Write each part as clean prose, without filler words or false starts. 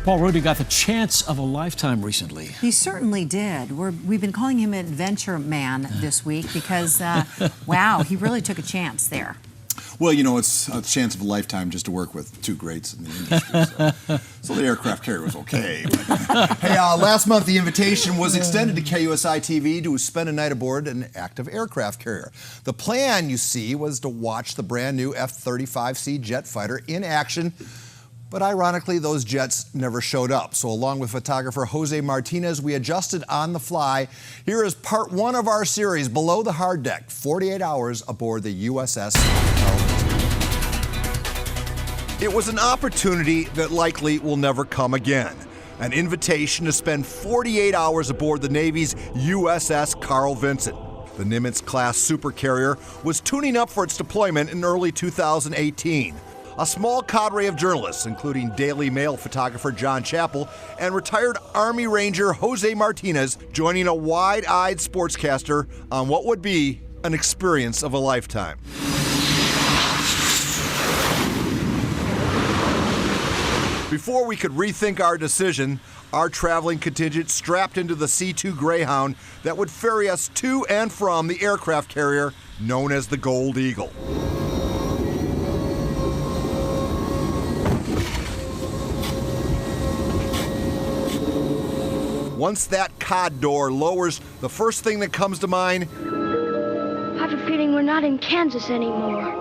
Well, Rudy got the chance of a lifetime recently. He certainly did. We've been calling him Adventure Man this week because, wow, he really took a chance there. Well, you know, it's a chance of a lifetime just to work with two greats in the industry. So the aircraft carrier was okay. But, hey, last month the invitation was extended to KUSI-TV to spend a night aboard an active aircraft carrier. The plan, you see, was to watch the brand new F-35C jet fighter in action. But ironically, those jets never showed up. So along with photographer Jose Martinez, we adjusted on the fly. Here is part one of our series, Below the Hard Deck, 48 hours aboard the USS Carl Vinson. It was an opportunity that likely will never come again. An invitation to spend 48 hours aboard the Navy's USS Carl Vinson. The Nimitz-class supercarrier was tuning up for its deployment in early 2018. A small cadre of journalists, including Daily Mail photographer John Chappell and retired Army Ranger Jose Martinez, joining a wide-eyed sportscaster on what would be an experience of a lifetime. Before we could rethink our decision, our traveling contingent strapped into the C-2 Greyhound that would ferry us to and from the aircraft carrier known as the Gold Eagle. Once that cod door lowers, the first thing that comes to mind, I have a feeling we're not in Kansas anymore.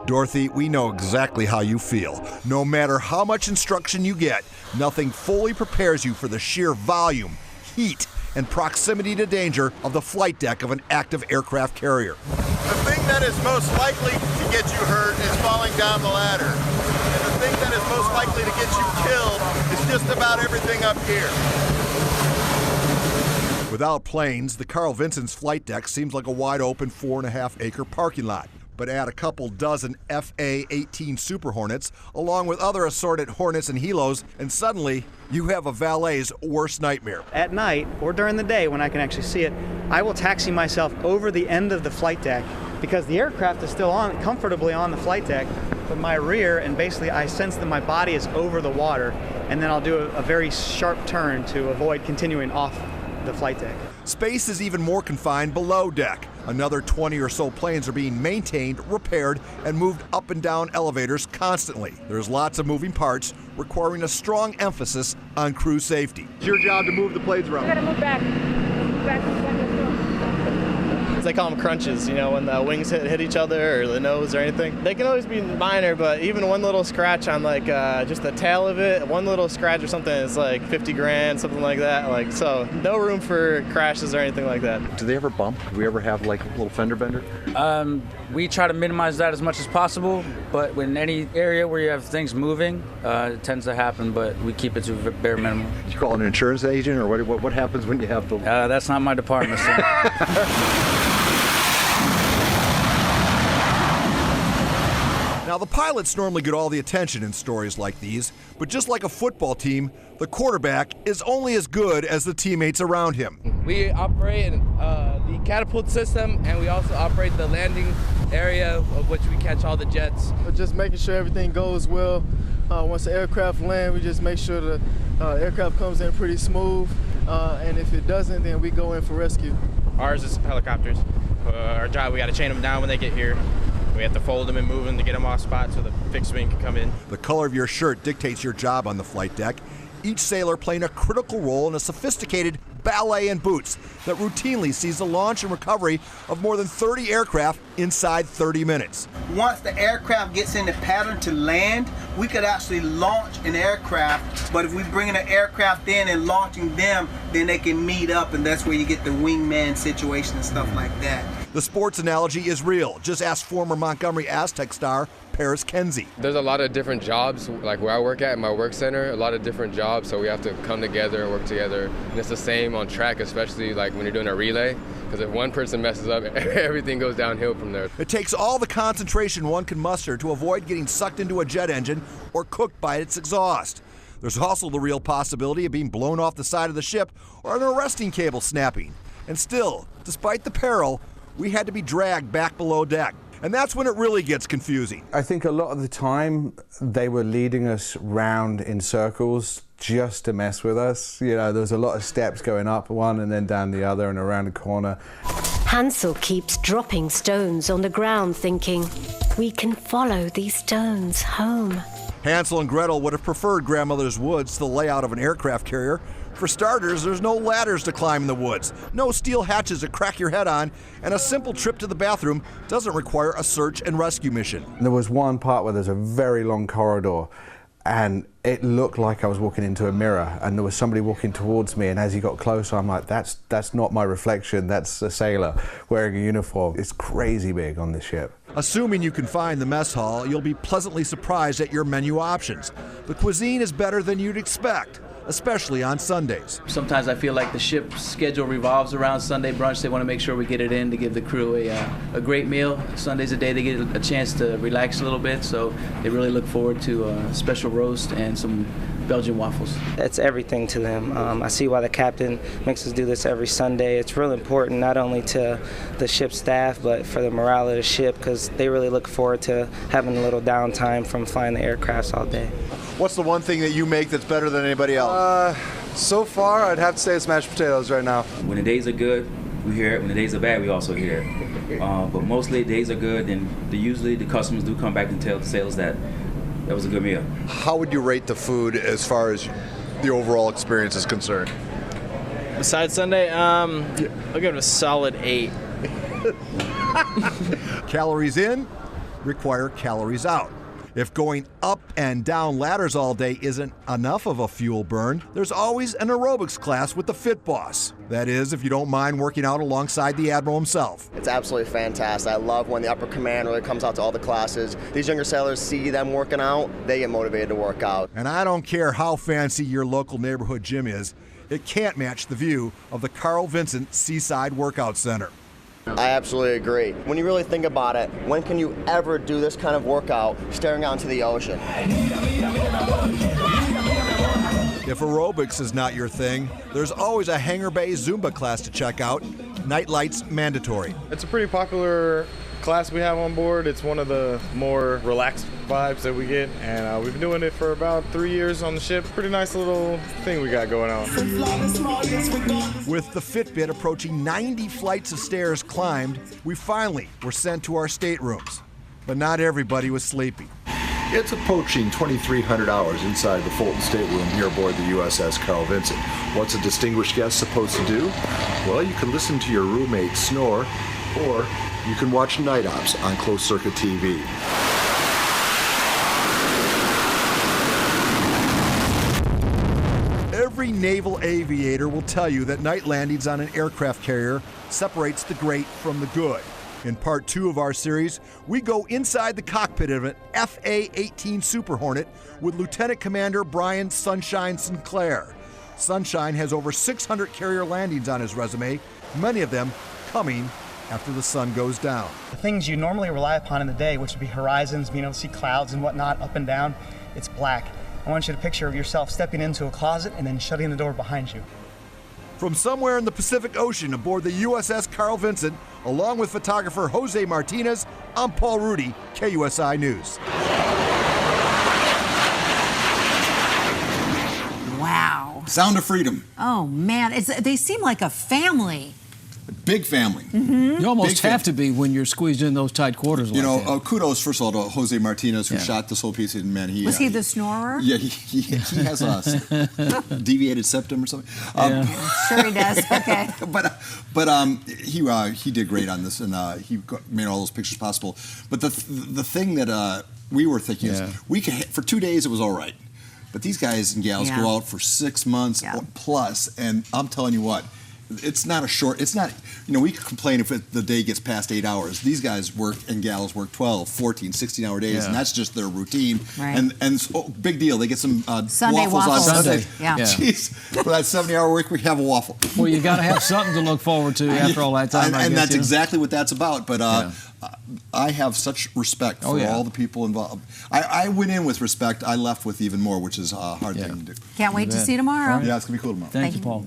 Dorothy, we know exactly how you feel. No matter how much instruction you get, nothing fully prepares you for the sheer volume, heat, and proximity to danger of the flight deck of an active aircraft carrier. The thing that is most likely to get you hurt is falling down the ladder. And the thing that is most likely to get you killed is just about everything up here. Without planes, the Carl Vinson's flight deck seems like a wide-open 4.5-acre parking lot. But add a couple dozen FA-18 Super Hornets, along with other assorted Hornets and Helos, and suddenly you have a valet's worst nightmare. At night, or during the day when I can actually see it, I will taxi myself over the end of the flight deck because the aircraft is still comfortably on the flight deck, but my rear, and basically I sense that my body is over the water, and then I'll do a very sharp turn to avoid continuing off the flight deck. Space is even more confined below deck. Another 20 or so planes are being maintained, repaired, and moved up and down elevators constantly. There's lots of moving parts, requiring a strong emphasis on crew safety. It's your job to move the planes around. We gotta move back. Move back. They call them crunches, you know, when the wings hit each other or the nose or anything. They can always be minor, but even one little scratch on like just the tail of it, one little scratch or something is like 50 grand, something like that. Like, so no room for crashes or anything like that. Do they ever bump? Do we ever have like a little fender bender? We try to minimize that as much as possible, but in any area where you have things moving, it tends to happen, but we keep it to a bare minimum. Do you call an insurance agent, or what happens when you have to? That's not my department, so. Now, the pilots normally get all the attention in stories like these, but just like a football team, the quarterback is only as good as the teammates around him. We operate the catapult system, and we also operate the landing area of which we catch all the jets. But just making sure everything goes well. Once the aircraft lands, we just make sure the aircraft comes in pretty smooth, and if it doesn't, then we go in for rescue. Ours is helicopters. Our job, we got to chain them down when they get here. We have to fold them and move them to get them off spot so the fixed wing can come in. The color of your shirt dictates your job on the flight deck, each sailor playing a critical role in a sophisticated ballet in boots that routinely sees the launch and recovery of more than 30 aircraft inside 30 minutes. Once the aircraft gets in the pattern to land, we could actually launch an aircraft, but if we bring an aircraft in and launching them, then they can meet up, and that's where you get the wingman situation and stuff like that. The sports analogy is real. Just ask former Montgomery Aztec star Paris Kenzie. There's a lot of different jobs, like where I work at, in my work center, a lot of different jobs, so we have to come together and work together. And it's the same on track, especially like when you're doing a relay, because if one person messes up, everything goes downhill from there. It takes all the concentration one can muster to avoid getting sucked into a jet engine or cooked by its exhaust. There's also the real possibility of being blown off the side of the ship or an arresting cable snapping. And still, despite the peril, we had to be dragged back below deck. And that's when it really gets confusing. I think a lot of the time they were leading us round in circles just to mess with us. You know, there was a lot of steps going up one and then down the other and around a corner. Hansel keeps dropping stones on the ground, thinking, we can follow these stones home. Hansel and Gretel would have preferred grandmother's woods to the layout of an aircraft carrier. For starters, there's no ladders to climb in the woods, no steel hatches to crack your head on, and a simple trip to the bathroom doesn't require a search and rescue mission. There was one part where there's a very long corridor, and it looked like I was walking into a mirror, and there was somebody walking towards me, and as he got closer, I'm like, that's not my reflection, that's a sailor wearing a uniform. It's crazy big on this ship. Assuming you can find the mess hall, you'll be pleasantly surprised at your menu options. The cuisine is better than you'd expect, especially on Sundays. Sometimes I feel like the ship's schedule revolves around Sunday brunch. They want to make sure we get it in to give the crew a great meal. Sunday's a day they get a chance to relax a little bit, so they really look forward to a special roast and some Belgian waffles. It's everything to them. I see why the captain makes us do this every Sunday. It's real important not only to the ship staff, but for the morale of the ship, because they really look forward to having a little downtime from flying the aircrafts all day. What's the one thing that you make that's better than anybody else? So far, I'd have to say it's mashed potatoes right now. When the days are good, we hear it. When the days are bad, we also hear it. But mostly days are good, and usually the customers do come back and tell the sales that that was a good meal. How would you rate the food as far as the overall experience is concerned? Besides Sunday, I'll give it a solid 8. Calories in require calories out. If going up and down ladders all day isn't enough of a fuel burn, there's always an aerobics class with the Fit Boss. That is, if you don't mind working out alongside the Admiral himself. It's absolutely fantastic. I love when the upper command really comes out to all the classes. These younger sailors see them working out, they get motivated to work out. And I don't care how fancy your local neighborhood gym is, it can't match the view of the Carl Vinson Seaside Workout Center. I absolutely agree. When you really think about it, when can you ever do this kind of workout staring out into the ocean? If aerobics is not your thing, there's always a hangar bay Zumba class to check out. Nightlight's mandatory. It's a pretty popular class we have on board. It's one of the more relaxed vibes that we get, and we've been doing it for about 3 years on the ship. Pretty nice little thing we got going on. With the Fitbit approaching 90 flights of stairs climbed, we finally were sent to our staterooms. But not everybody was sleepy. It's approaching 2,300 hours inside the Fulton stateroom here aboard the USS Carl Vinson. What's a distinguished guest supposed to do? Well, you can listen to your roommate snore, or you can watch Night Ops on closed circuit TV. Every naval aviator will tell you that night landings on an aircraft carrier separates the great from the good. In part 2 of our series, we go inside the cockpit of an FA-18 Super Hornet with Lieutenant Commander Brian Sunshine Sinclair. Sunshine has over 600 carrier landings on his resume, many of them coming after the sun goes down. The things you normally rely upon in the day, which would be horizons, being able to see clouds and whatnot up and down, it's black. I want you to picture yourself stepping into a closet and then shutting the door behind you. From somewhere in the Pacific Ocean aboard the USS Carl Vinson, along with photographer Jose Martinez, I'm Paul Rudy, KUSI News. Wow. Sound of freedom. Oh, man. They seem like a family. Big family. You almost have to be when you're squeezed in those tight quarters like that. Kudos, first of all, to Jose Martinez, who shot this whole piece. And man, Was he the snorer? Yeah, he has a deviated septum or something. Sure he does. Okay. But he did great on this, and he made all those pictures possible. But the thing that we were thinking is, we could, for 2 days it was all right, but these guys and gals go out for 6 months plus, and I'm telling you what. It's not a short, it's not, we could complain if the day gets past 8 hours. These guys work and gals work 12, 14, 16-hour days, and that's just their routine. Right. And so, big deal. They get some Sunday waffles on Sunday. Yeah. Jeez, for that 70-hour work week, have a waffle. Well, you got to have something to look forward to after all that time. And that's exactly what that's about. But I have such respect for all the people involved. I went in with respect. I left with even more, which is a hard thing to do. Can't wait to see you tomorrow. Yeah, it's going to be cool tomorrow. Thank you, Paul.